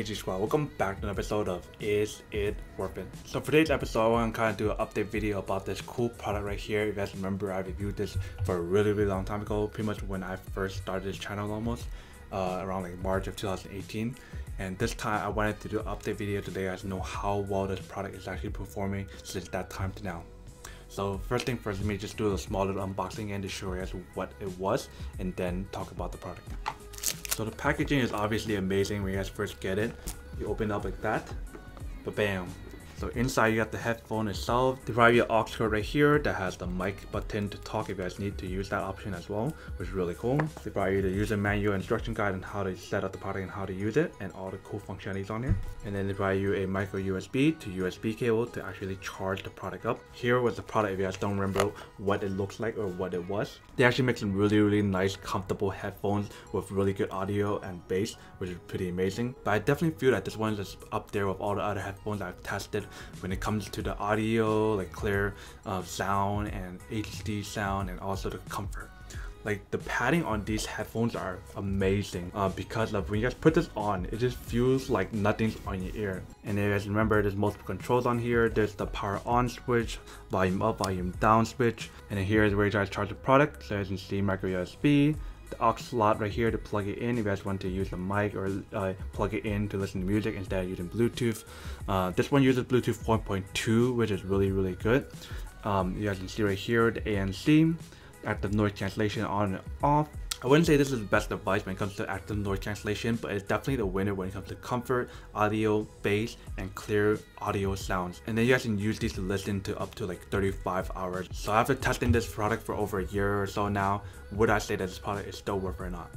Hey G Squad, welcome back to an episode of Is It Worth It? So for today's episode, I want to kind of do an update video about this cool product right here. If you guys remember, I reviewed this for a really long time ago, pretty much when I first started this channel almost, around like March of 2018. And this time I wanted to do an update video today, guys, know how well this product is actually performing since that time to now. So first thing first, let me just do a small little unboxing and to show you guys what it was and then talk about the product. So the packaging is obviously amazing when you guys first get it. You open it up like that, but bam. So inside you got the headphone itself. They provide you an aux cord right here that has the mic button to talk if you guys need to use that option as well, which is really cool. They provide you the user manual instruction guide on how to set up the product and how to use it and all the cool functionalities on here. And then they provide you a micro USB to USB cable to actually charge the product up. Here was the product if you guys don't remember what it looks like or what it was. They actually make some really nice comfortable headphones with really good audio and bass, which is pretty amazing. But I definitely feel that this one is up there with all the other headphones I've tested when it comes to the audio, like clear sound and HD sound, and also the comfort. Like the padding on these headphones are amazing because of when you guys put this on, it just feels like nothing's on your ear. And if you guys remember, there's multiple controls on here. There's the power on switch, volume up, volume down switch, and then here is where you guys charge the product. So as you can see, micro USB. The aux slot right here to plug it in if you guys want to use a mic or plug it in to listen to music instead of using Bluetooth. This one uses Bluetooth 4.2, which is really good. You guys can see right here the ANC, active noise cancellation on and off. I wouldn't say this is the best device when it comes to active noise cancellation, but it's definitely the winner when it comes to comfort, audio, bass, and clear audio sounds. And then you guys can use these to listen to up to like 35 hours. So after testing this product for over a year or so now, would I say that this product is still worth it or not?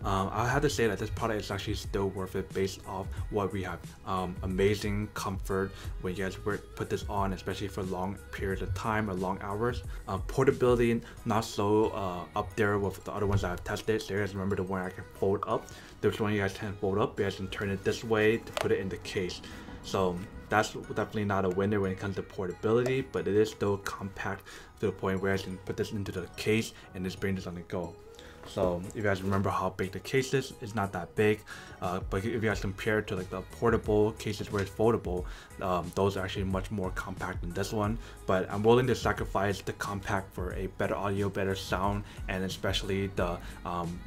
I have to say that this product is actually still worth it based off what we have. Amazing comfort when you guys put this on, especially for long periods of time or long hours. Portability, not so up there with the other ones that I've tested. So you guys remember the one I can fold up. This one you guys can fold up. You guys can turn it this way to put it in the case. So that's definitely not a winner when it comes to portability, but it is still compact to the point where I can put this into the case and just bring this on the go. So if you guys remember how big the case is, it's not that big, but if you guys compare it to like the portable cases where it's foldable, those are actually much more compact than this one. But I'm willing to sacrifice the compact for a better audio, better sound, and especially the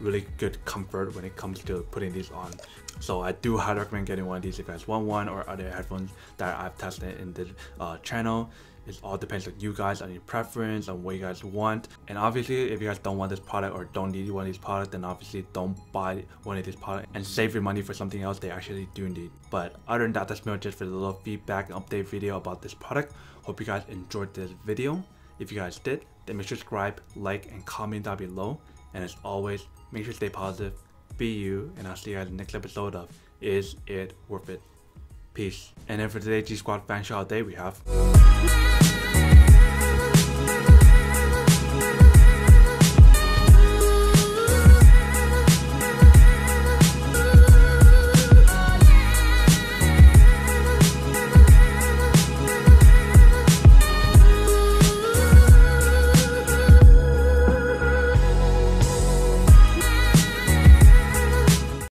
really good comfort when it comes to putting these on. So I do highly recommend getting one of these if you guys want one, or other headphones that I've tested in this channel. It all depends on you guys, on your preference, on what you guys want. And obviously, if you guys don't want this product or don't need one of these products, then obviously don't buy one of these products and save your money for something else they actually do need. But other than that, that's pretty much just for the little feedback and update video about this product. Hope you guys enjoyed this video. If you guys did, then make sure to subscribe, like, and comment down below. And as always, make sure to stay positive, be you, and I'll see you guys in the next episode of Is It Worth It? Peace. And then for today's G Squad fan shout out day, we have